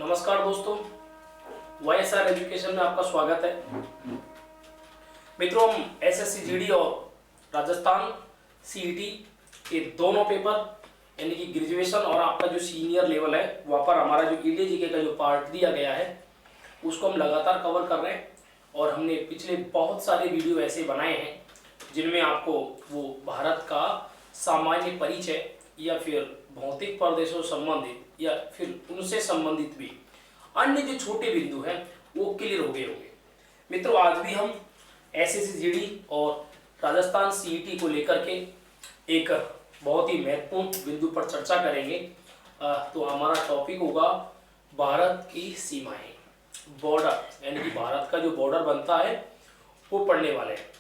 नमस्कार दोस्तों, YSR education में आपका स्वागत है। मित्रों, हम एसएससी जीडी और राजस्थान सीईटी के दोनों पेपर यानी कि ग्रेजुएशन और आपका जो सीनियर लेवल है वहाँ पर हमारा जो ईडीजीके का जो पार्ट दिया गया है उसको हम लगातार कवर कर रहे हैं। और हमने पिछले बहुत सारे वीडियो ऐसे बनाए हैं जिनमें आपको वो भारत का सामान्य परिचय या फिर भौतिक प्रदेशों संबंधित या फिर उनसे संबंधित भी अन्य जो छोटे बिंदु हैं वो क्लियर हो गए होंगे। मित्रों, आज भी हम एसएससी जीडी और राजस्थान सीईटी को लेकर के एक बहुत ही महत्वपूर्ण बिंदु पर चर्चा करेंगे। तो हमारा टॉपिक होगा भारत की सीमाएं, बॉर्डर, यानी कि भारत का जो बॉर्डर बनता है वो पढ़ने वाले हैं।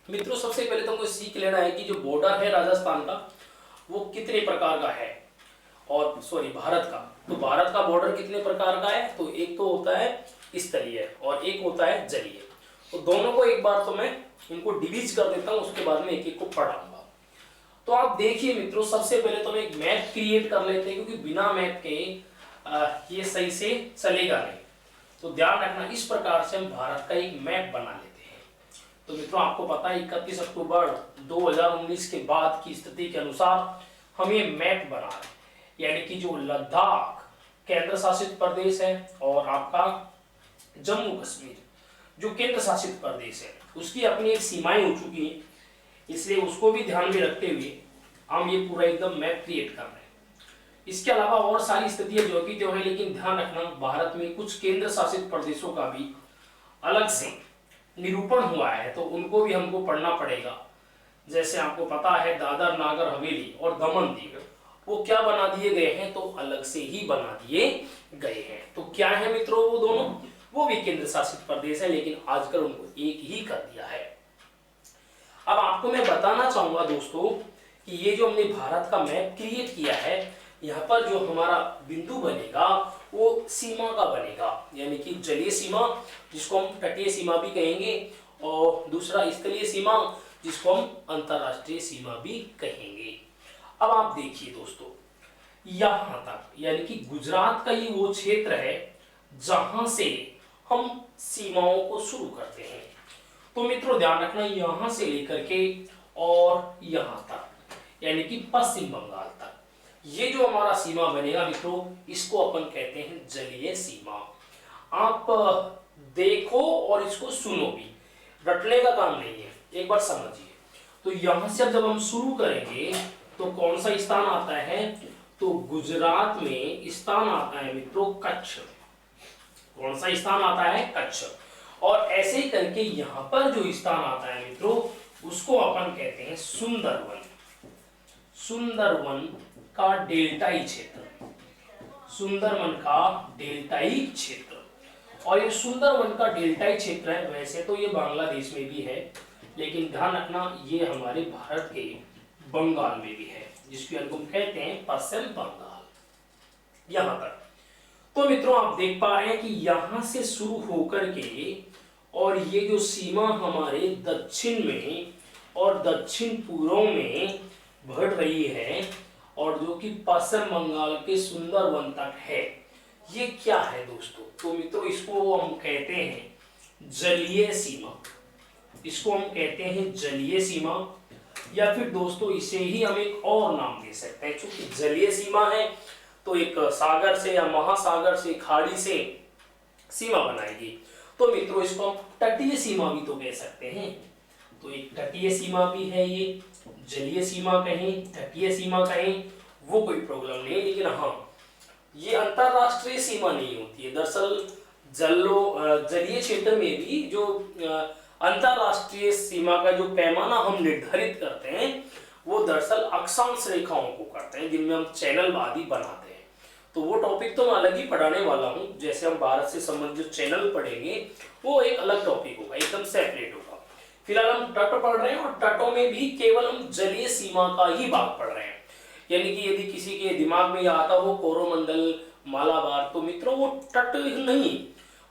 मित्रों, सबसे पहले तो हमको सीख लेना है कि जो बॉर्डर है राजस्थान का वो कितने प्रकार का है, और भारत का, तो भारत का बॉर्डर कितने प्रकार का है। तो एक तो होता है स्थलीय और एक होता है जलीय। तो दोनों को एक बार तो मैं इनको डिवीज कर देता हूं, उसके बाद में एक एक को पढ़ाऊंगा। तो आप देखिए मित्रों, सबसे पहले तो हम एक मैप क्रिएट कर लेते हैं, क्योंकि बिना मैप के ये सही से चलेगा नहीं। तो ध्यान रखना, इस प्रकार से हम भारत का एक मैप बना लेते हैं। तो मित्रों, आपको पता है 31 अक्टूबर 2019 के बाद की स्थिति के अनुसार हम ये मैप बना रहे हैं, यानी कि जो लद्दाख केंद्र शासित प्रदेश है और आपका जम्मू कश्मीर जो केंद्र शासित प्रदेश है उसकी अपनी एक सीमाएं हो चुकी हैं, इसलिए उसको भी ध्यान में रखते हुए हम ये पूरा एकदम मैप क्रिएट कर रहे हैं। इसके अलावा और सारी स्थितियां जो की जो है, लेकिन ध्यान रखना भारत में कुछ केंद्र शासित प्रदेशों का भी अलग से निरूपण हुआ है, तो उनको भी हमको पढ़ना पड़ेगा। जैसे आपको पता है दादर नागर हवेली और दमन दीव वो क्या बना दिए गए हैं, तो अलग से ही बना दिए गए हैं। तो क्या है मित्रों, वो दोनों वो भी केंद्र शासित प्रदेश है, लेकिन आजकल उनको एक ही कर दिया है। अब आपको मैं बताना चाहूंगा दोस्तों कि ये जो हमने भारत का मैप क्रिएट किया है, यहाँ पर जो हमारा बिंदु बनेगा वो सीमा का बनेगा, यानी कि जलीय सीमा जिसको हम तटीय सीमा भी कहेंगे, और दूसरा स्थलीय सीमा जिसको हम अंतरराष्ट्रीय सीमा भी कहेंगे। अब आप देखिए दोस्तों, यहां तक यानी कि गुजरात का ये वो क्षेत्र है जहां से हम सीमाओं को शुरू करते हैं। तो मित्रों ध्यान रखना, यहां से लेकर के और यहां तक यानी कि पश्चिम बंगाल तक ये जो हमारा सीमा बनेगा मित्रों, इसको अपन कहते हैं जलीय सीमा। आप देखो और इसको सुनो भी, रटने का काम नहीं है, एक बार समझिए। तो यहां से जब हम शुरू करेंगे तो कौन सा स्थान आता है, तो गुजरात में स्थान आता है मित्रों कच्छ। कौन सा स्थान आता है, कच्छ। और ऐसे ही करके यहां पर जो स्थान आता है मित्रों उसको अपन कहते हैं सुंदरवन। सुंदरवन का डेल्टाई क्षेत्र, सुंदरवन का डेल्टाई क्षेत्र। और ये सुंदरवन का डेल्टाई क्षेत्र है, वैसे तो ये बांग्लादेश में भी है, लेकिन ध्यान रखना ये हमारे भारत के बंगाल में भी है, जिसको हम कहते हैं पश्चिम बंगाल। यहां तक तो मित्रों आप देख पा रहे हैं कि यहां से शुरू होकर के और ये जो सीमा हमारे दक्षिण में और दक्षिण पूर्व में बढ़ रही है, और जो कि पश्चिम बंगाल के सुंदरवन तक है, ये क्या है दोस्तों, तो मित्रों इसको हम कहते हैं जलीय सीमा। इसको हम कहते हैं जलीय सीमा, या फिर दोस्तों इसे ही हम एक और नाम दे सकते हैं। क्योंकि जलीय सीमा है तो एक सागर से या महासागर से, खाड़ी से सीमा बनाएगी, तो मित्रों इसको हम तटीय सीमा भी तो कह सकते हैं। तो एक तटीय सीमा भी है, ये जलीय सीमा कहें, तटीय सीमा कहें, वो कोई प्रॉब्लम नहीं है। लेकिन हाँ, ये अंतरराष्ट्रीय सीमा नहीं होती है। दरअसल जलीय क्षेत्र में भी जो अंतरराष्ट्रीय सीमा का जो पैमाना हम निर्धारित करते हैं वो दरअसल अक्षांश रेखाओं को करते हैं, जिनमें हम चैनल आदि बनाते हैं। तो वो टॉपिक तो मैं अलग ही पढ़ाने वाला हूं। जैसे हम भारत से संबंधित चैनल पढ़ेंगे वो एक अलग टॉपिक होगा, एकदम सेपरेट होगा। फिलहाल हम तट पढ़ रहे हैं और तटों में भी केवल हम जलीय सीमा का ही भाग पढ़ रहे हैं। यानी कि यदि किसी के दिमाग में आता हो कोरोमंडल, मालाबार, तो मित्रों वो तट नहीं,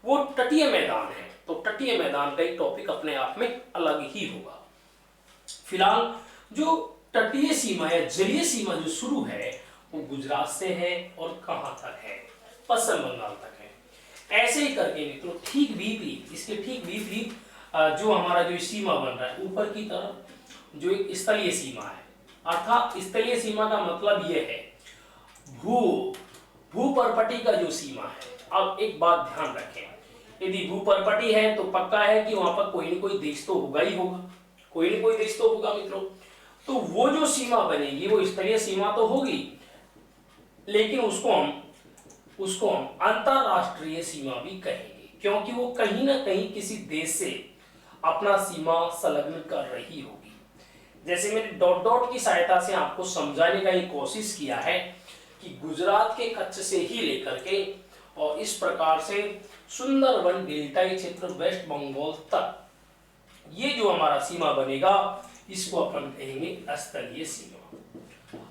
वो तटीय मैदान है। तो तटीय मैदान का एक टॉपिक अपने आप में अलग ही होगा। फिलहाल जो तटीय सीमा या जलीय सीमा जो शुरू है वो गुजरात से है, और कहां तक है, पश्चिम बंगाल तक है। ऐसे ही करके मित्रों ठीक विपरीत, इसके ठीक विपरीत जो हमारा जो सीमा बन रहा है ऊपर की तरफ जो एक स्थलीय सीमा है, अर्थात स्थलीय सीमा का मतलब यह है भूपर्पटी का जो सीमा है। अब एक बात ध्यान रखें, यदि भूपर्पटी है तो पक्का है कि वहां पर कोई न कोई देश तो होगा ही होगा, कोई न कोई देश तो होगा मित्रों। तो वो जो सीमा बनेगी वो स्थलीय सीमा तो होगी, लेकिन उसको हम अंतरराष्ट्रीय सीमा भी कहेंगे, क्योंकि वो कहीं ना कहीं किसी देश से अपना सीमा संलग्न कर रही होगी। जैसे मैंने डॉट डॉट की सहायता से आपको समझाने का ये कोशिश किया है कि गुजरात के कच्छ से ही लेकर के और इस प्रकार से सुंदरबन डेल्टाई क्षेत्र वेस्ट बंगाल तक ये जो हमारा सीमा बनेगा इसको अपन कहेंगे स्थलीय सीमा।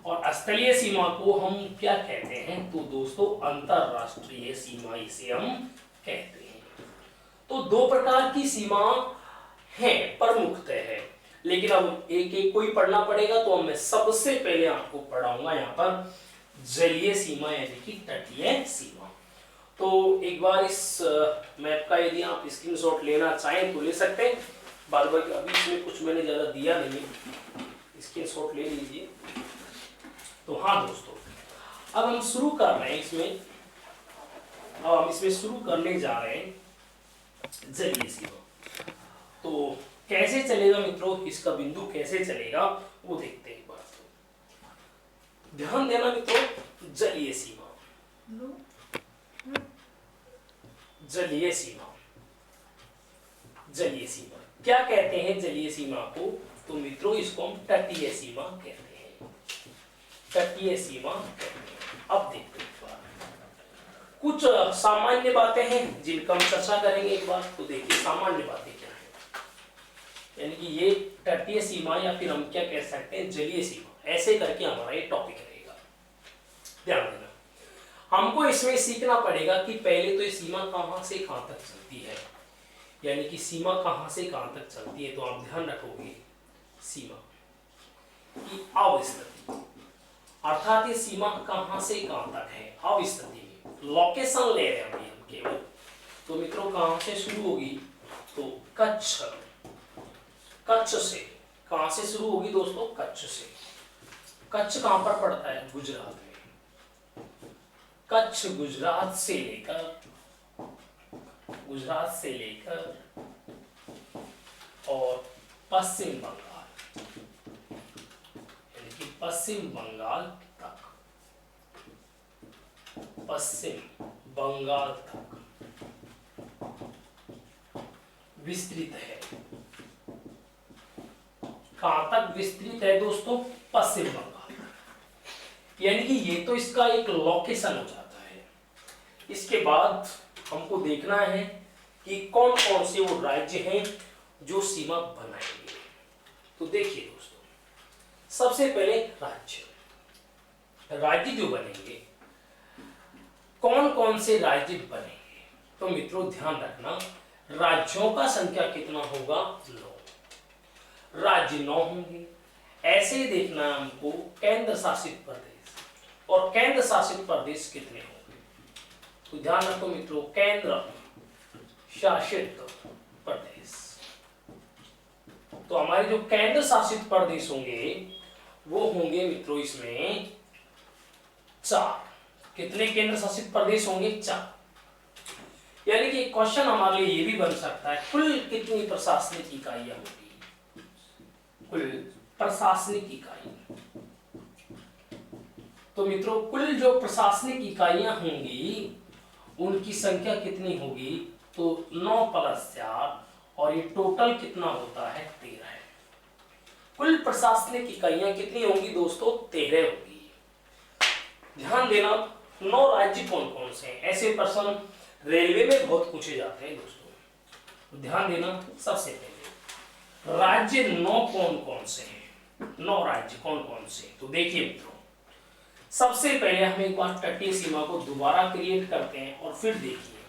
और स्थलीय सीमा को हम क्या कहते हैं तो दोस्तों अंतरराष्ट्रीय सीमा इसे हम कहते हैं। तो दो प्रकार की सीमा है, प्रमुखतः है, लेकिन अब एक एक कोई पढ़ना पड़ेगा। तो मैं सबसे पहले आपको पढ़ाऊंगा यहाँ पर जलीय सीमा यानी कि तटीय सीमा। तो एक बार इस मैप का यदि आप स्क्रीनशॉट लेना चाहें तो ले सकते हैं, बाद बाकी अभी इसमें कुछ मैंने ज्यादा दिया नहीं है, स्क्रीनशॉट ले लीजिए। तो हाँ दोस्तों, अब हम शुरू कर रहे हैं इसमें शुरू करने जा रहे हैं जलीय सीमा। तो कैसे चलेगा मित्रों, इसका बिंदु कैसे चलेगा वो देखते हैं एक बार। तो ध्यान देना मित्रों, जलीय सीमा, जलीय सीमा, जलीय सीमा क्या कहते हैं जलीय सीमा को, तो मित्रों इसको हम तटीय सीमा कहते हैं, तटीय सीमा कहते हैं। अब देखते हैं एक बार, कुछ सामान्य बातें हैं जिनका हम चर्चा करेंगे एक बार। तो देखिए सामान्य बातें क्या है, यानी कि ये तटीय सीमा या फिर हम क्या कह सकते हैं जलीय सीमा, ऐसे करके हमारा ये टॉपिक रहेगा। ध्यान देना, हमको इसमें सीखना पड़ेगा कि पहले तो ये सीमा कहां से कहां तक चलती है, यानी कि सीमा कहां से कहां तक चलती है। तो आप ध्यान रखोगे सीमा की अवस्थिति, अर्थात ये सीमा कहां से कहां तक है अवस्थिति में, लोकेशन ले रहे हैं हम केवल। तो मित्रों कहां से शुरू होगी, तो कच्छ, कच्छ से, कहां से शुरू होगी दोस्तों, कच्छ से। कच्छ कहां पर पड़ता है, गुजरात में। कच्छ गुजरात से लेकर और पश्चिम बंगाल, यानी कि पश्चिम बंगाल तक, पश्चिम बंगाल तक विस्तृत है। कहां तक विस्तृत है दोस्तों, पश्चिम बंगाल, यानी कि ये तो इसका एक लोकेशन हो जाता है। इसके बाद हमको देखना है कि कौन कौन से वो राज्य हैं जो सीमा बनाएंगे। तो देखिए दोस्तों, सबसे पहले राज्य जो बनेंगे, कौन कौन से राज्य बनेंगे, तो मित्रों ध्यान रखना राज्यों का संख्या कितना होगा, 9 राज्य 9 होंगे। ऐसे ही देखना हमको केंद्र शासित प्रदेश, और केंद्र शासित प्रदेश कितने होंगे, तो ध्यान रखो मित्रों केंद्र शासित प्रदेश। तो हमारे जो केंद्र शासित प्रदेश होंगे वो होंगे मित्रों इसमें 4। कितने केंद्र शासित प्रदेश होंगे, 4। यानी कि क्वेश्चन हमारे लिए ये भी बन सकता है कुल कितनी प्रशासनिक इकाइयां होगी, कुल प्रशासनिक इकाई। तो मित्रों कुल जो प्रशासनिक इकाइयां होंगी उनकी संख्या कितनी होगी, तो 9 + 4, और ये टोटल कितना होता है, 13 है। कुल प्रशासनिक इकाइयां कितनी होंगी दोस्तों, 13 होगी। ध्यान देना 9 राज्य कौन कौन से हैं, ऐसे प्रश्न रेलवे में बहुत पूछे जाते हैं दोस्तों। ध्यान देना, सबसे पहले राज्य 9 कौन कौन से हैं, 9 राज्य कौन कौन से, तो देखिए मित्रों सबसे पहले हम एक बार तटीय सीमा को दोबारा क्रिएट करते हैं और फिर देखिए।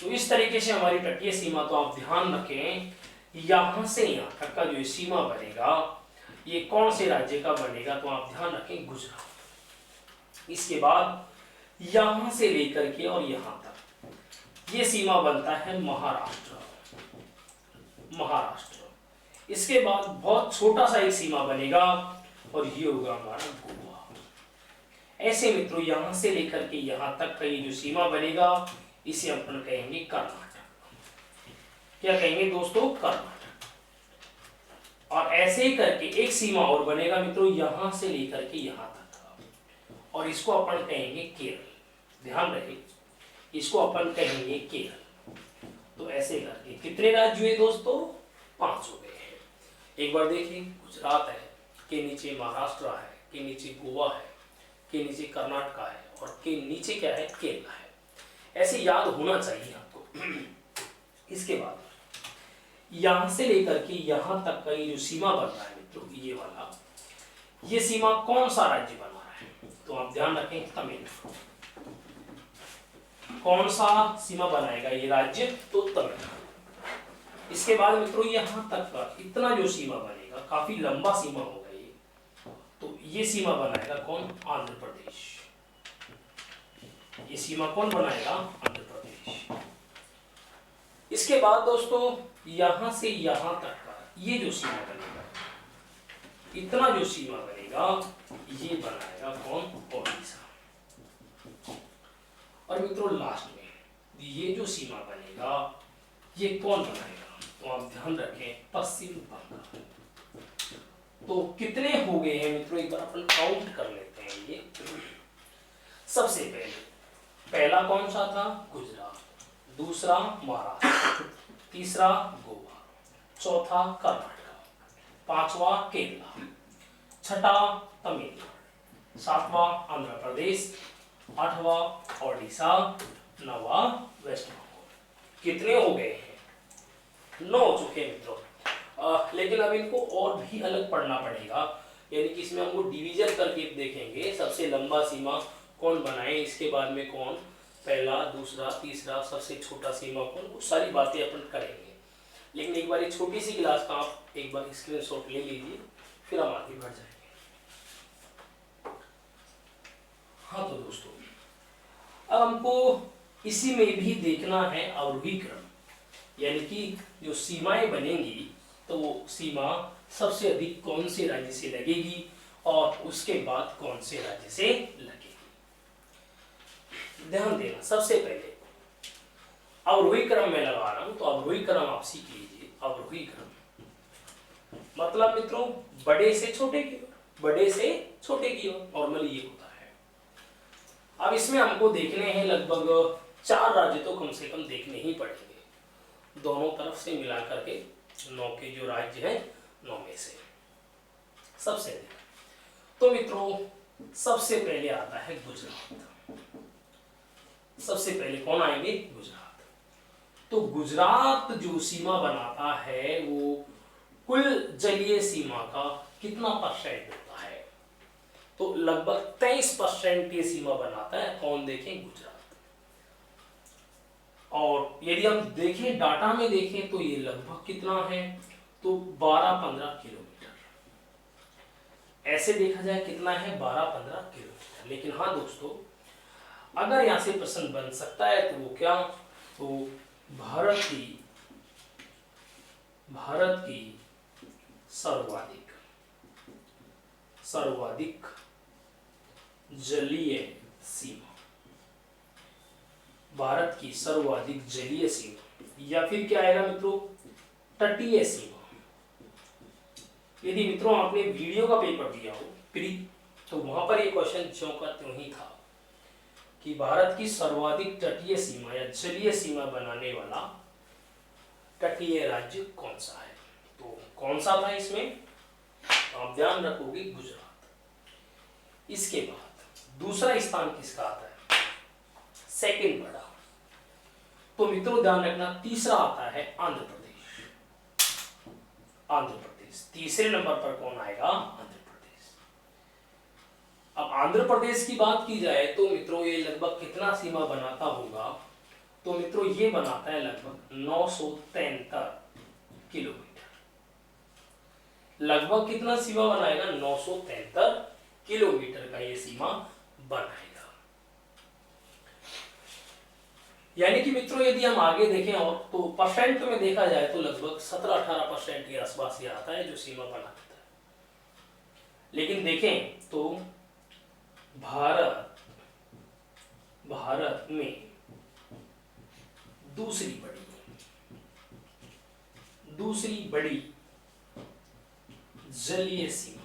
तो इस तरीके से हमारी तटीय सीमा, तो आप ध्यान रखें यहां से यहां तक का जो सीमा बनेगा ये कौन से राज्य का बनेगा, तो आप ध्यान रखें गुजरात। इसके बाद यहां से लेकर के और यहां तक ये सीमा बनता है महाराष्ट्र। महाराष्ट्र। इसके बाद बहुत छोटा सा एक सीमा बनेगा और ये होगा हमारा गोवा। ऐसे मित्रों यहां से लेकर के यहां तक का ये जो सीमा बनेगा इसे अपन कहेंगे कर्नाटक। क्या कहेंगे दोस्तों? कर्नाटक। और ऐसे ही करके एक सीमा और बनेगा मित्रों यहां से लेकर के यहां तक का, और इसको अपन कहेंगे केरल। ध्यान रहे, इसको अपन कहेंगे केरल। तो ऐसे करके कितने राज्य हुए दोस्तों? 5 हो गए हैं। एक बार देखिए, गुजरात है, के नीचे महाराष्ट्र है, के नीचे गोवा है, के नीचे कर्नाटक है और के नीचे क्या है? केरल है। ऐसे याद होना चाहिए आपको। इसके बाद यहां से लेकर के यहां तक का ये जो सीमा बन रहा है मित्रों, ये वाला, ये सीमा कौन सा राज्य बना रहा है? तो आप ध्यान रखें, तमिलनाडु। कौन सा सीमा बनाएगा ये राज्य? तो तमिलनाडु। इसके बाद मित्रों यहां तक का इतना जो सीमा बनेगा, काफी लंबा सीमा होगा ये, तो ये सीमा बनाएगा कौन? आंध्र प्रदेश। ये सीमा कौन बनाएगा? आंध्र प्रदेश। इसके बाद दोस्तों यहां से यहां तक का ये जो सीमा बनेगा, इतना जो सीमा बनेगा, ये बनाएगा कौन? ओडिशा। और मित्रों लास्ट में ये जो सीमा बनेगा, ये कौन बनाएगा? तो आप ध्यान रखें, पश्चिम बंगाल। तो कितने हो गए हैं मित्रों? एक बार अपन काउंट कर लेते हैं। ये सबसे पहला कौन सा था? गुजरात। दूसरा महाराष्ट्र, तीसरा गोवा, चौथा कर्नाटक, पांचवा केरला, छठा तमिलनाडु, सातवां आंध्र प्रदेश, आठवां ओडिशा, नौवां वेस्ट बंगाल। कितने हो गए हैं? 9 हो चुके हैं मित्रों। लेकिन अब इनको और भी अलग पढ़ना पड़ेगा, यानी कि इसमें हमको डिवीजन करके देखेंगे। सबसे लंबा सीमा कौन बनाए, इसके बाद में कौन पहला, दूसरा, तीसरा, सबसे छोटा सीमा कौन, वो सारी बातें अपन करेंगे। लेकिन एक बार ये छोटी सी क्लास का आप एक बार स्क्रीनशॉट ले लीजिए, फिर हम आगे बढ़ जाएंगे। हाँ तो दोस्तों, अब हमको इसी में भी देखना है अवरोही क्रम, यानी कि जो सीमाएं बनेंगी तो वो सीमा सबसे अधिक कौन से राज्य से लगेगी और उसके बाद कौन से राज्य से लगेगी। ध्यान देना, सबसे पहले अवरोही क्रम में लगा रहा हूं, तो अवरोही क्रम आप सीख लीजिए। अवरोही क्रम मतलब मित्रों बड़े से छोटे की ओर, बड़े से छोटे की ओर, नॉर्मली ये होता है। अब इसमें हमको देखने हैं लगभग 4 राज्य तो कम से कम देखने ही पड़ेंगे, दोनों तरफ से मिला करके 9 के जो राज्य हैं 9 में से सबसे अधिक। तो मित्रों सबसे पहले आता है गुजरात। सबसे पहले कौन आएंगे? गुजरात। तो गुजरात जो सीमा बनाता है वो कुल जलीय सीमा का कितना परसेंट होता है? तो लगभग 23% की सीमा बनाता है। कौन? देखें, गुजरात। और यदि हम देखें डाटा में देखें तो ये लगभग कितना है? तो 12-15 किलोमीटर। ऐसे देखा जाए कितना है? 12-15 किलोमीटर। लेकिन हाँ दोस्तों, अगर यहां से प्रश्न बन सकता है तो वो क्या? तो भारत की सर्वाधिक जलीय सीमा, भारत की सर्वाधिक जलीय सीमा, या फिर क्या आएगा मित्रों? तटीय सीमा। यदि मित्रों आपने वीडियो का पेपर दिया हो प्री, तो वहां पर ये क्वेश्चन ज्यों का त्यों ही था कि भारत की सर्वाधिक तटीय सीमा या जलीय सीमा बनाने वाला तटीय राज्य कौन सा है? तो कौन सा था इसमें? आप ध्यान रखोगे, गुजरात। इसके बाद दूसरा स्थान किसका आता है? सेकंड बड़ा। तो मित्रों ध्यान रखना, तीसरा आता है आंध्र प्रदेश। आंध्र प्रदेश तीसरे नंबर पर कौन आएगा? आंध्र प्रदेश। अब आंध्र प्रदेश की बात की जाए तो मित्रों ये लगभग कितना सीमा बनाता होगा? तो मित्रों ये बनाता है लगभग 973 किलोमीटर। लगभग कितना सीमा बनाएगा? 973 किलोमीटर का ये सीमा बनाएगा। यानी कि मित्रों यदि हम आगे देखें और तो परसेंट में देखा जाए तो लगभग 17-18% के आसपास ये आता है जो सीमा बना देता है। लेकिन देखें तो भारत में दूसरी बड़ी जलीय सीमा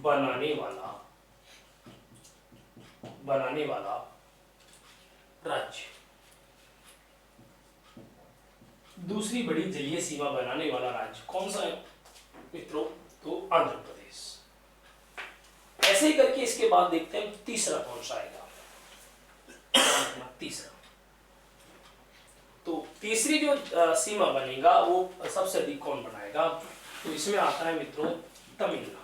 बनाने वाला राज्य, दूसरी बड़ी जलीय सीमा बनाने वाला राज्य कौन सा है मित्रों? तो आंध्र प्रदेश। ऐसे ही करके इसके बाद देखते हैं तीसरा कौन सा आएगा। तीसरा तो तीसरी जो सीमा बनेगा वो सबसे अधिक कौन बनाएगा? तो इसमें आता है मित्रों तमिलनाडु।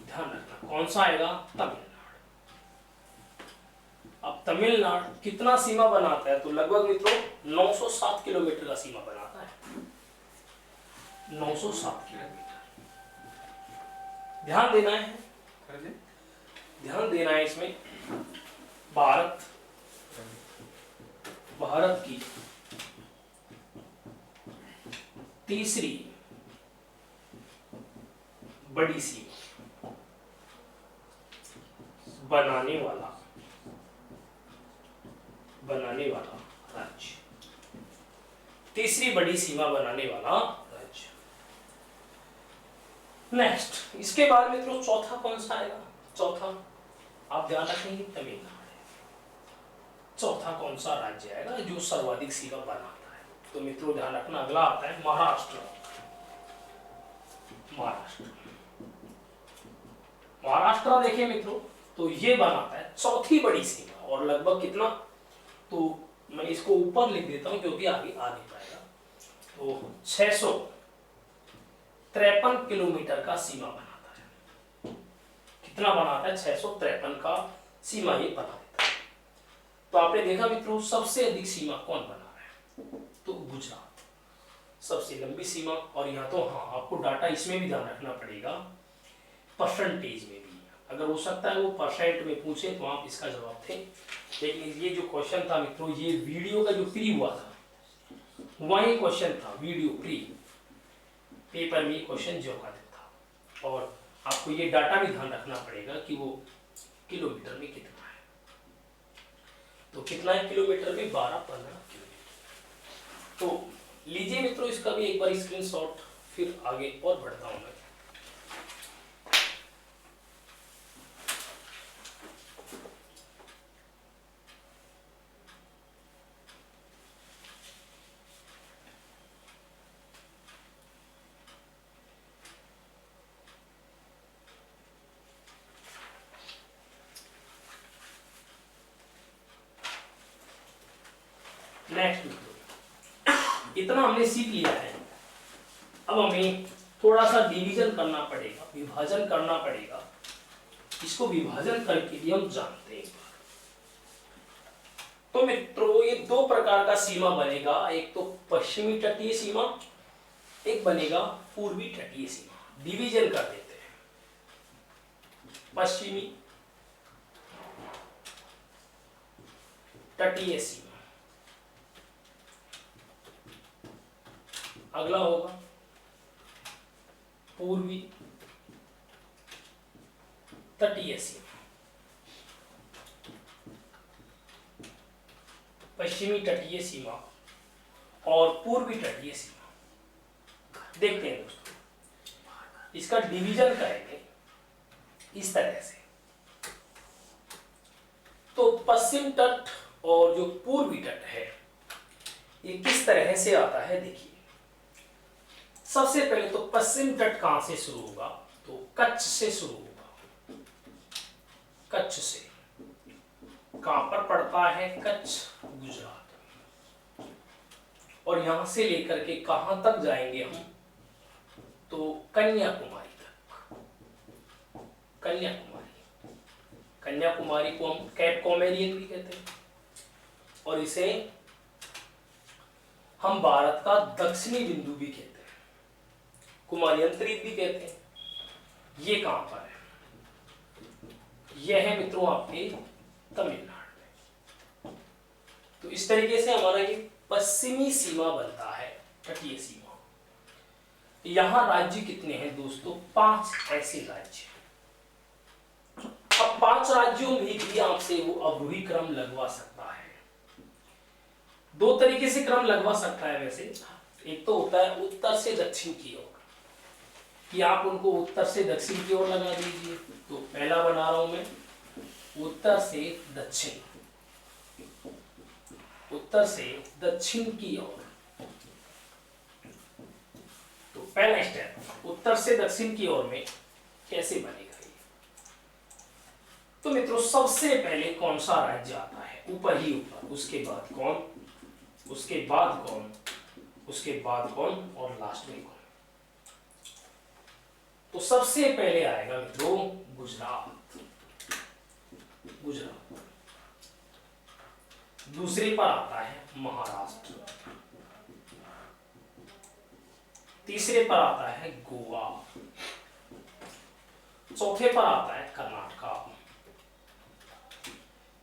ध्यान रखना कौन सा आएगा? तमिलनाडु। अब तमिलनाडु कितना सीमा बनाता है? तो लगभग मित्रों 907 किलोमीटर का सीमा बनाता है। 907 किलोमीटर। ध्यान देना है इसमें भारत की तीसरी बड़ी सीमा बनाने वाला राज्य, तीसरी बड़ी सीमा बनाने वाला राज्य। नेक्स्ट इसके बाद मित्रों चौथा कौन सा आएगा? चौथा आप ध्यान रखेंगे तमिलनाडु। चौथा कौन सा राज्य आएगा जो सर्वाधिक सीमा बनाता है? तो मित्रों ध्यान रखना अगला आता है महाराष्ट्र। महाराष्ट्र देखिए मित्रों तो ये बनाता है चौथी बड़ी सीमा और लगभग कितना? तो मैं इसको ऊपर लिख देता हूं क्योंकि आगे आ नहीं पाएगा। तो 653 किलोमीटर का सीमा बनाता है। कितना बनाता है? 653 का सीमा ये बना देता है। तो आपने देखा मित्रों सबसे अधिक सीमा कौन बना रहा है? तो गुजरात सबसे लंबी सीमा। और यहाँ तो हाँ आपको डाटा इसमें भी ध्यान रखना पड़ेगा, परसेंटेज में भी। अगर हो सकता है वो परसेंट में पूछे तो आप इसका जवाब थे, लेकिन ये जो क्वेश्चन था मित्रों ये वीडियो का जो प्री हुआ था वही क्वेश्चन था। वीडियो प्री पेपर में क्वेश्चन जो का था। और आपको ये डाटा भी ध्यान रखना पड़ेगा कि वो किलोमीटर में कितना है। तो कितना है किलोमीटर में? 12-15 किलोमीटर। तो लीजिए मित्रों इसका भी एक बार स्क्रीनशॉट, फिर आगे और बढ़ता हूं मैं। नेक्स्ट इतना हमने सीख लिया है। अब हमें थोड़ा सा डिवीजन करना पड़ेगा, विभाजन करना पड़ेगा। इसको विभाजन करके भी हम जानते हैं। तो मित्रों ये दो प्रकार का सीमा बनेगा, एक तो पश्चिमी तटीय सीमा, एक बनेगा पूर्वी तटीय सीमा। डिवीजन कर देते हैं। पश्चिमी तटीय सीमा, अगला होगा पूर्वी तटीय सीमा। पश्चिमी तटीय सीमा और पूर्वी तटीय सीमा। देखते हैं दोस्तों इसका डिवीजन करेंगे इस तरह से। तो पश्चिम तट और जो पूर्वी तट है ये किस तरह से आता है देखिए। सबसे पहले तो पश्चिम तट कहां से शुरू होगा? तो कच्छ से शुरू होगा। कच्छ से कहां पर पड़ता है? कच्छ गुजरात। और यहां से लेकर के कहां तक जाएंगे हम? तो कन्याकुमारी तक। कन्याकुमारी को हम कैप कॉमेरियन भी कहते हैं और इसे हम भारत का दक्षिणी बिंदु भी कहते हैं, कुमारियंत्रित भी कहते हैं। ये कहां पर है? यह है मित्रों आपके तमिलनाडु में। तो इस तरीके से हमारा ये पश्चिमी सीमा बनता है, तटीय सीमा। यहां राज्य कितने हैं दोस्तों? 5 ऐसे राज्य। अब 5 राज्यों में भी आपसे वो अवरोही क्रम लगवा सकता है। 2 तरीके से क्रम लगवा सकता है वैसे। एक तो होता है उत्तर से दक्षिण की ओर, कि आप उनको उत्तर से दक्षिण की ओर लगा दीजिए। तो पहला बना रहा हूं मैं, उत्तर से दक्षिण, उत्तर से दक्षिण की ओर। तो पहला स्टेप, उत्तर से दक्षिण की ओर में कैसे बनेगा ये? तो मित्रों सबसे पहले कौन सा राज्य आता है? ऊपर ही ऊपर, उसके बाद कौन, उसके बाद कौन, उसके बाद कौन, और लास्ट में कौन? तो सबसे पहले आएगा मित्रों गुजरात, गुजरात। दूसरे पर आता है महाराष्ट्र, तीसरे पर आता है गोवा, चौथे पर आता है कर्नाटका,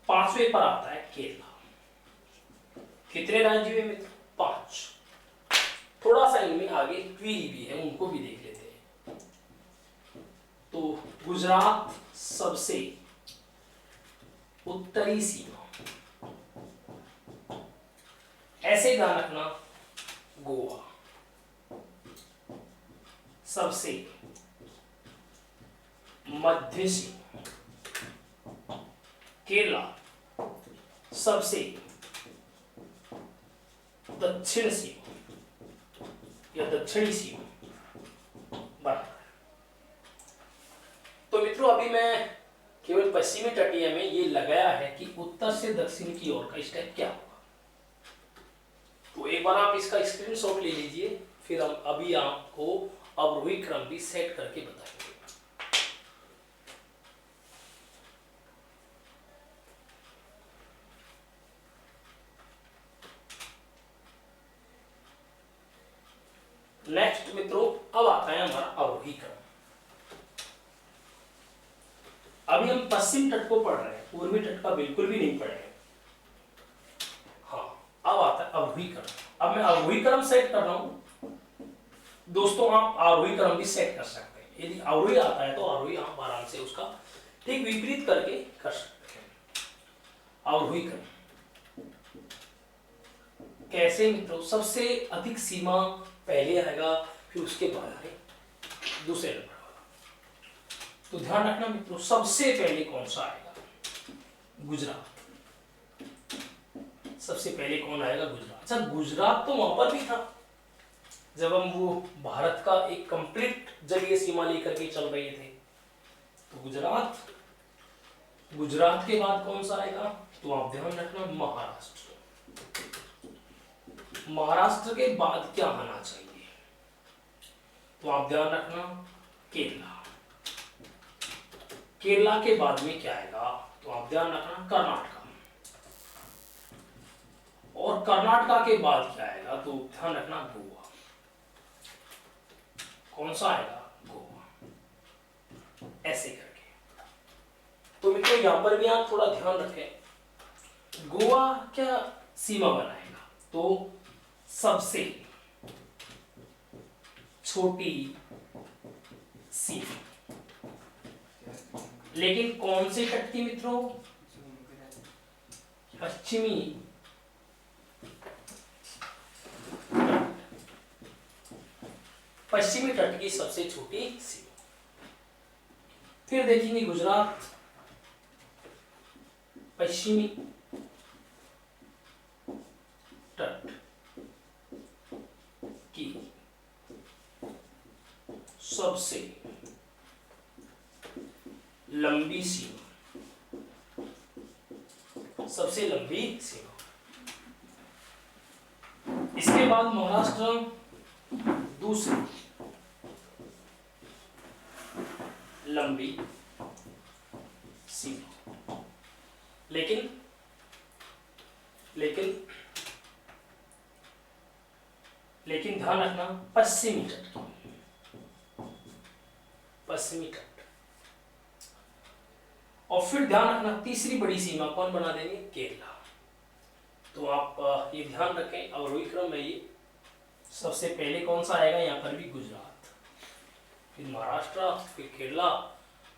पांचवें पर आता है केरला। कितने राज्य हुए मित्र? 5। थोड़ा सा इनमें आगे क्वेरी भी है, उनको भी देख लेते हैं। तो गुजरात सबसे उत्तरी सीमा, ऐसे ध्यान रखना। गोवा सबसे मध्य सीमा, केरला सबसे दक्षिण सीमा या दक्षिणी सीमा बराबर है। तो मित्रों अभी मैं केवल पश्चिमी तटीय में ये लगाया है कि उत्तर से दक्षिण की ओर का स्टेप क्या होगा। तो एक बार आप इसका स्क्रीनशॉट ले लीजिए, फिर हम अभी आपको अवरोही क्रम भी सेट करके बताएंगे। नेक्स्ट मित्रों अब आता है हमारा अवरोही क्रम। अभी हम पश्चिम तट को पढ़ रहे हैं, पूर्वी तट का बिल्कुल भी नहीं पढ़ रहे। हाँ, अब आता है अवरोही क्रम। अब मैं अवरोही क्रम सेट कर रहा हूं दोस्तों, आप आरोही क्रम भी सेट कर सकते हैं। यदि अवरोही आता है तो आरोही आप आराम से उसका ठीक विपरीत करके कर सकते हैं। अवरोही क्रम कैसे मित्रों? सबसे अधिक सीमा पहले आएगा, फिर उसके बाद आए दूसरे नंबर वाला। तो ध्यान रखना मित्रों, सबसे पहले कौन सा आएगा? गुजरात। सबसे पहले कौन आएगा? गुजरात। अच्छा, गुजरात तो वहां पर भी था जब हम वो भारत का एक कंप्लीट जलीय सीमा लेकर के चल रहे थे। तो गुजरात, गुजरात के बाद कौन सा आएगा? तो आप ध्यान रखना महाराष्ट्र। महाराष्ट्र के बाद क्या आना चाहिए? तो आप ध्यान रखना केरला। केरला के बाद में क्या आएगा? तो आप ध्यान रखना कर्नाटका। और कर्नाटका के बाद क्या आएगा? तो ध्यान रखना गोवा। कौन सा आएगा? गोवा। ऐसे करके। तो मित्रों यहां पर भी आप थोड़ा ध्यान रखें, गोवा क्या सीमा बनाएगा? तो सबसे छोटी सीमा, लेकिन कौन से तट की मित्रों? पश्चिमी पश्चिमी तट की सबसे छोटी सीमा। फिर देखेंगे गुजरात पश्चिमी तट की सबसे लंबी सीमा, सबसे लंबी सीमा। इसके बाद महाराष्ट्र दूसरी लंबी सीमा, लेकिन ध्यान रखना पश्चिमी तट की, पश्चिमी तट। और फिर ध्यान रखना तीसरी बड़ी सीमा कौन बना देंगे, केरला। तो आप ये ध्यान रखें, अवरोही क्रम है ये। सबसे पहले कौन सा आएगा, यहाँ पर भी गुजरात, फिर महाराष्ट्र, फिर केरला,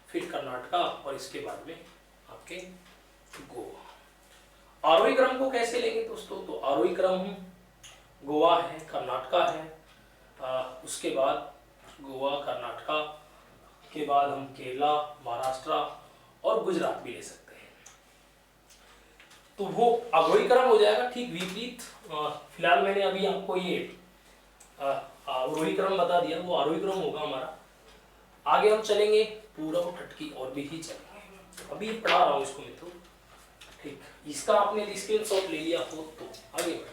फिर कर्नाटका और इसके बाद में आपके गोवा। आरोही क्रम को कैसे लेंगे दोस्तों, तो आरोही क्रम गोवा है, कर्नाटका है, उसके बाद गोवा कर्नाटका के बाद हम केरला, महाराष्ट्र और गुजरात भी ले सकते हैं। तो वो अवरोही क्रम हो जाएगा, ठीक विपरीत। फिलहाल मैंने अभी आपको ये अवरोही क्रम बता दिया, वो आरोही क्रम होगा हमारा। आगे हम चलेंगे पूर्व तट की ओर भी ही चलेंगे, अभी पढ़ा रहा हूँ इसको मित्रों, ठीक। इसका आपने स्क्रीनशॉट ले लिया हो तो आगे बढ़ते हैं।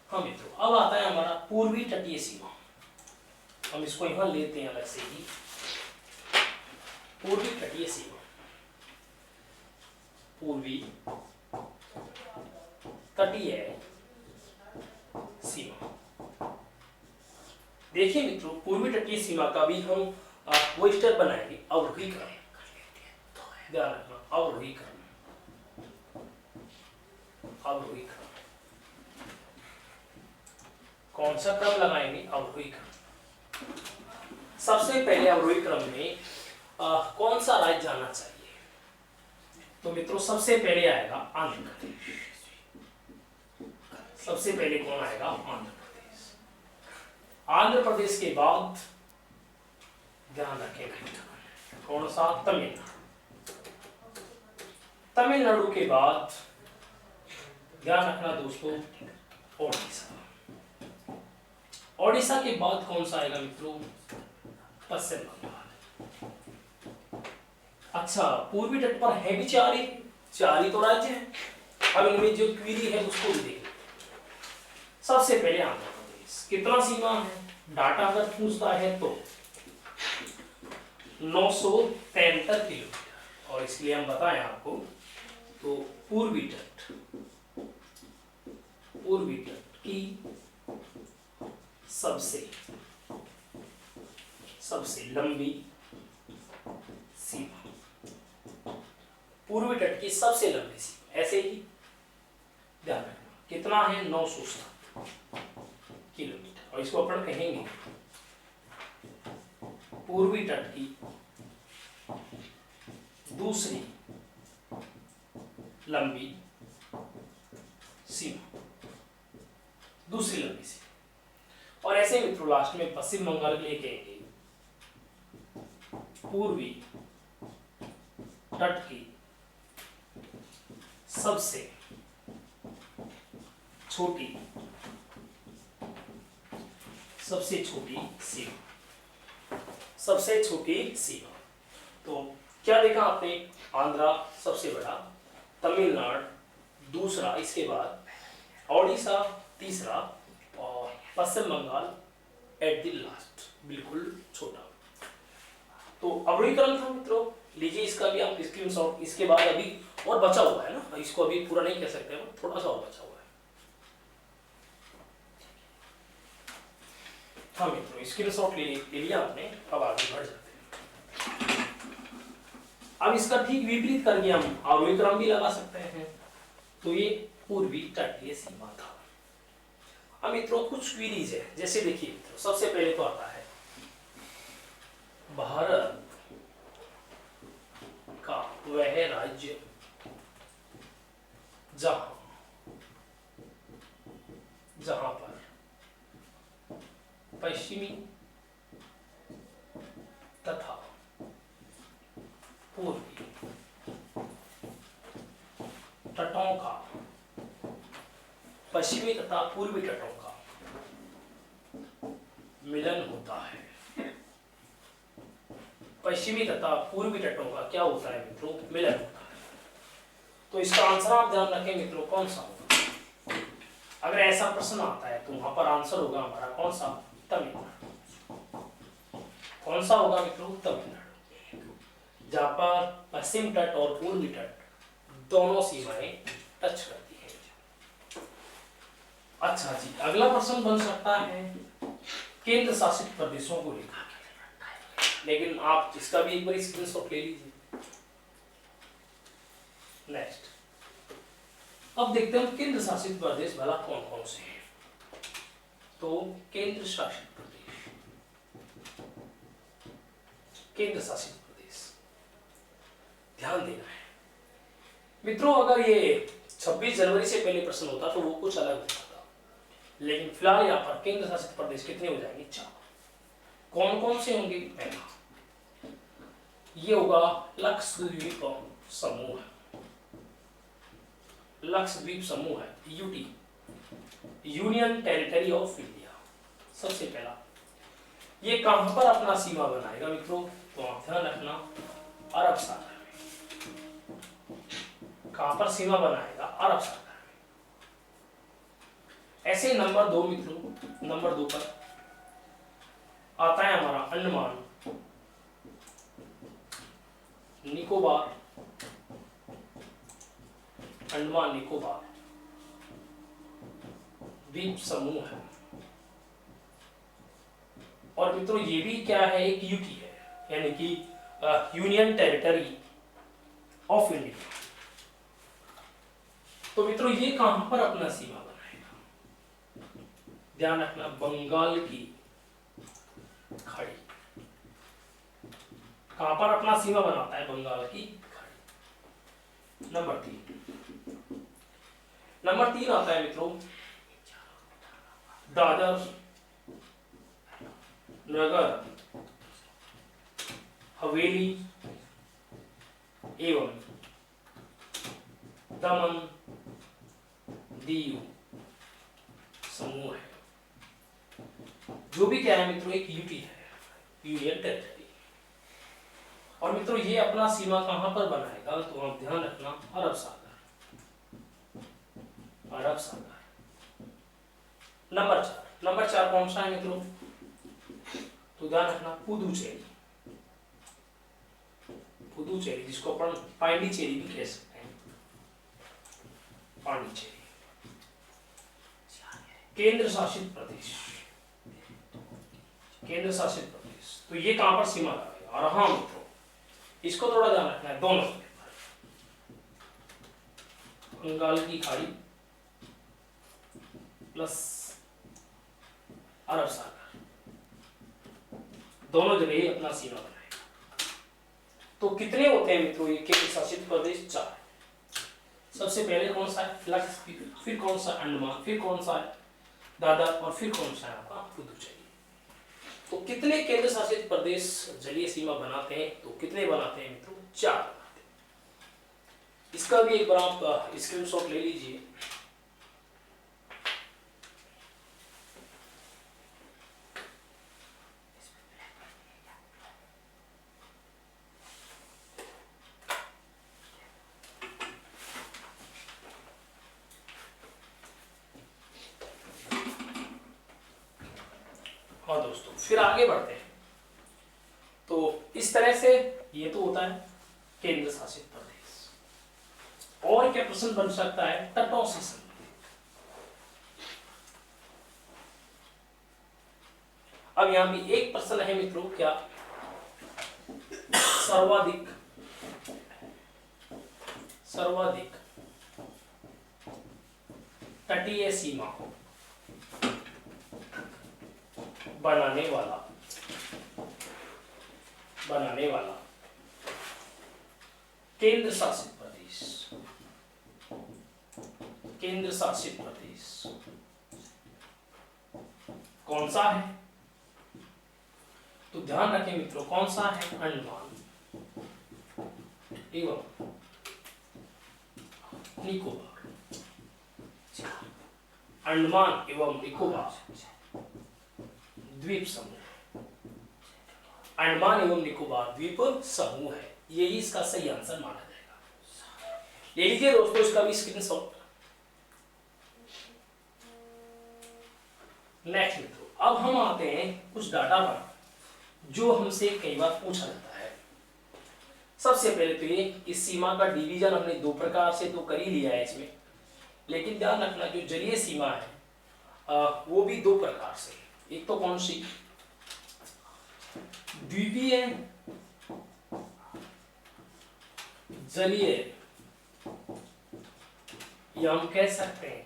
हाँ मित्रों, अब आता है हमारा पूर्वी तटीय सीमा। हम इसको यहां लेते हैं अलग से ही, पूर्वी तटीय सीमा। पूर्वी तटीय सीमा। देखिए मित्रों, पूर्वी तटीय सीमा का भी हम वो स्टेप बनाएंगे, अवरोही क्रम। ध्यान रखना, अवरोही क्रम, अवरोही क्रम। कौन सा क्रम लगाएंगे, अवरोही क्रम। सबसे पहले अवरोही क्रम में कौन सा राज्य जाना चाहिए, तो मित्रों सबसे पहले आएगा आंध्र प्रदेश। सबसे पहले कौन आएगा, आंध्र प्रदेश। आंध्र प्रदेश के बाद ध्यान रखें कौन सा, तमिलनाडु। तमिलनाडु के बाद ध्यान रखना दोस्तों, ओडिशा। ओडिशा के बाद कौन सा आएगा मित्रों, पश्चिम बंगाल। अच्छा, पूर्वी तट पर है भी चार ही तो राज्य हैं। अब इनमें जो क्वेरी है उसको भी देखें। सबसे पहले आंध्र प्रदेश, कितना सीमा है, डाटा अगर पूछता है तो 973 किलोमीटर। और इसलिए हम बताएं आपको, तो पूर्वी तट की सबसे लंबी सीमा, पूर्वी तट की सबसे लंबी सीमा। ऐसे ही ध्यान रखना कितना है, 907 किलोमीटर। और इसको अपन कहेंगे पूर्वी तट की दूसरी लंबी सीमा, दूसरी लंबी सीमा। और ऐसे मित्रों लास्ट में पश्चिम बंगाल के लिए कहेंगे पूर्वी तट की सबसे छोटी सीमा, सबसे छोटी सीमा। तो क्या देखा आपने, आंध्रा सबसे बड़ा, तमिलनाडु दूसरा, इसके बाद ओडिशा तीसरा, और पश्चिम बंगाल एट द लास्ट बिल्कुल छोटा। तो अवरोही क्रम था मित्रों, लीजिए इसका भी आप स्क्रीनशॉट। इसके बाद अभी और बचा हुआ है ना, इसको अभी पूरा नहीं कह सकते, थोड़ा सा और बचा हुआ है। हाँ मित्रों, स्क्रीनशॉट ले लिया आपने, अब आगे बढ़ जाते हैं। अब इसका ठीक विपरीत करके हम अवरोही क्रम भी लगा सकते हैं। तो ये पूर्वी तटीय सीमा था। अब मित्रों कुछ क्वेरीज है, जैसे देखिए मित्रों, सबसे पहले तो आता है भारत का वह राज्य जहां पर पश्चिमी तथा पूर्वी तटों का, पश्चिमी तथा पूर्वी तटों का मिलन होता है। पश्चिमी तथा पूर्वी तटों का क्या होता है मित्रों, मिलन होता है। तो इसका आंसर आप ध्यान रखें मित्रों, कौन सा होगा। अगर ऐसा प्रश्न आता है तो वहां पर आंसर होगा हमारा कौन सा, तमिलनाडु। कौन सा होगा मित्रों, तमिलनाडु, जहां पर पश्चिम तट और पूर्वी तट दोनों सीमाएं टच करती हैं। अच्छा जी, अगला प्रश्न बन सकता है केंद्र शासित प्रदेशों को लेकर, लेकिन आप इसका भी एक बार स्क्रीनशॉट ले लीजिए। नेक्स्ट, अब देखते हैं केंद्र शासित प्रदेश भला कौन कौन से हैं। तो केंद्र शासित प्रदेश, केंद्र शासित प्रदेश, ध्यान देना है मित्रों। अगर ये 26 जनवरी से पहले प्रश्न होता तो वो कुछ अलग होता था, लेकिन फिलहाल यहाँ पर केंद्र शासित प्रदेश कितने हो जाएंगे? 4। कौन कौन से होंगे? पहला ये होगा लक्षद्वीप समूह, लक्षद्वीप समूह है, UT, union territory of India. सबसे पहला ये कहां पर अपना सीमा बनाएगा मित्रों? तो आप ध्यान रखना, अरब सागर में। कहां पर सीमा बनाएगा? अरब सागर में। ऐसे नंबर 2 मित्रों, नंबर 2 पर आता है हमारा अंडमान निकोबार, अंडमान निकोबार द्वीप समूह है। और मित्रों ये भी क्या है? एक यूटी है, यानी कि यूनियन टेरिटरी ऑफ इंडिया। तो मित्रों ये कहां पर अपना सीमा बनाएगा? ध्यान रखना, बंगाल की खाड़ी। कहां पर अपना सीमा बनाता है? बंगाल की खाड़ी। नंबर 3 आता है मित्रों दादर नगर हवेली एवं दमन दीव समूह है। जो भी क्या है मित्रों? एक यूटी है, यूनियन टेरिटरी। और मित्रों ये अपना सीमा कहां पर बनाएगा? तो आप ध्यान रखना, अरब सागर, अरब सागर। नंबर 4 कौन सा है मित्रों? तो ध्यान रखना, पुदुचेरी, पुदुचेरी जिसको अपन पांडिचेरी भी कह सकते हैं, पांडिचेरी। केंद्र शासित प्रदेश, केंद्र शासित प्रदेश, तो ये कहां पर सीमा लगाएगा? और हाँ मित्रों इसको थोड़ा ध्यान रखना है, दोनों बंगाल की खाड़ी प्लस अरब सागर, दोनों जगह ही अपना सीमा बनाएगा। तो कितने होते हैं मित्रों ये केंद्र शासित प्रदेश? 4। सबसे पहले कौन सा है? लक्षद्वीप, फिर कौन सा? अंडमान, फिर कौन सा है? दादर, और फिर कौन सा है आपका? पुदुचेरी। तो कितने केंद्र शासित प्रदेश जलीय सीमा बनाते हैं? तो कितने बनाते हैं मित्रों? 4 बनाते हैं। इसका भी एक बार आप स्क्रीनशॉट ले लीजिए। हाँ दोस्तों, फिर आगे बढ़ते हैं। तो इस तरह से ये तो होता है केंद्र शासित प्रदेश। और क्या प्रश्न बन सकता है? तटों से संबंधित। अब यहां भी एक प्रश्न है मित्रों, क्या सर्वाधिक तटीय सीमा बनाने वाला केंद्र शासित प्रदेश कौन सा है? तो ध्यान रखें मित्रों, कौन सा है? अंडमान एवं निकोबार, अंडमान एवं निकोबार द्वीप समूह, अंडमान एवं निकोबार द्वीप समूह है। यही इसका सही आंसर माना जाएगा। ले लीजिए दोस्तों इसका भी स्क्रीनशॉट। नेक्स्ट मित्रों, अब हम आते हैं कुछ डाटा पर जो हमसे कई बार पूछा जाता है। सबसे पहले तो ये कि सीमा का डिवीजन हमने 2 प्रकार से तो कर ही लिया है इसमें, लेकिन ध्यान रखना जो जलीय सीमा है वो भी दो प्रकार से। एक तो कौन सी, द्वीपीय जलीय, या हम कह सकते हैं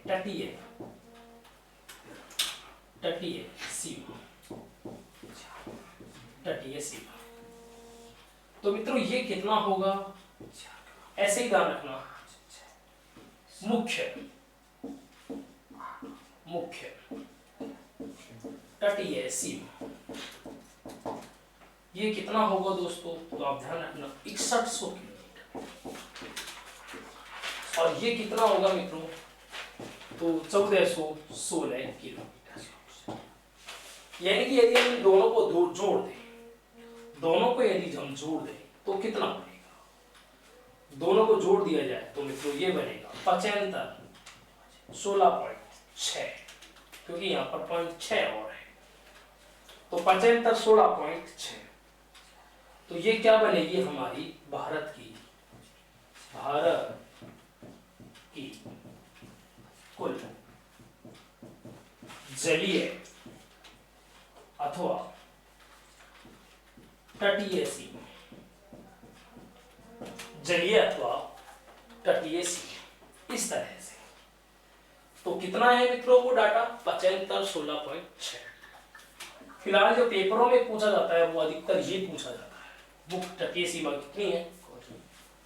तटीय सीमा, तटीय सीमा। तो मित्रों ये कितना होगा, ऐसे ही ध्यान रखना, मुख्य तटीय सीमा, ये कितना होगा दोस्तों, तो आप ध्यान रखना 6100 किलोमीटर। और ये कितना होगा मित्रों, तो 1416 किलोमीटर। यानी कि यदि हम दोनों को जोड़ दें, दोनों को यदि हम जोड़ दें तो कितना बनेगा, दोनों को जोड़ दिया जाए तो मित्रों ये बनेगा 75 16.6, क्योंकि यहाँ पर 0.6 और है, तो 75 16.6। तो ये क्या बनेगी हमारी भारत की कुल जलीय अथवा तटीय सीमा, जलीय अथवा तटीय सीमा, इस तरह से। तो कितना है मित्रों को डाटा, 75 16.6। फिलहाल जो पेपरों में पूछा जाता है वो अधिकतर ये पूछा जाता है, मुख्य तटीय सीमा कितनी है,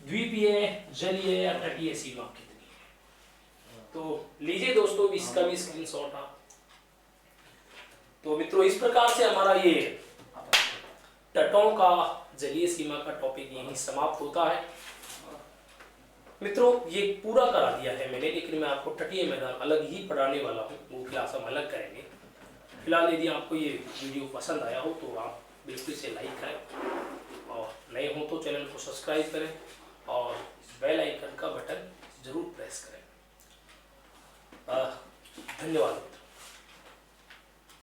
द्वीपीय जलीय या तटीय सीमा कितनी है। तो लीजिए दोस्तों इसका भी स्क्रीनशॉट आप। तो मित्रों इस प्रकार से हमारा ये तटों का जलीय सीमा का टॉपिक यहीं समाप्त होता है। मित्रों ये पूरा करा दिया है मैंने, लेकिन मैं आपको तटीय मैदान अलग ही पढ़ाने वाला हूँ, वो क्लास हम अलग करेंगे। फिलहाल यदि आपको ये वीडियो पसंद आया हो तो आप बिल्कुल से लाइक करें, और नए हो तो चैनल को सब्सक्राइब करें और बेल आइकन का बटन जरूर प्रेस करें। धन्यवाद।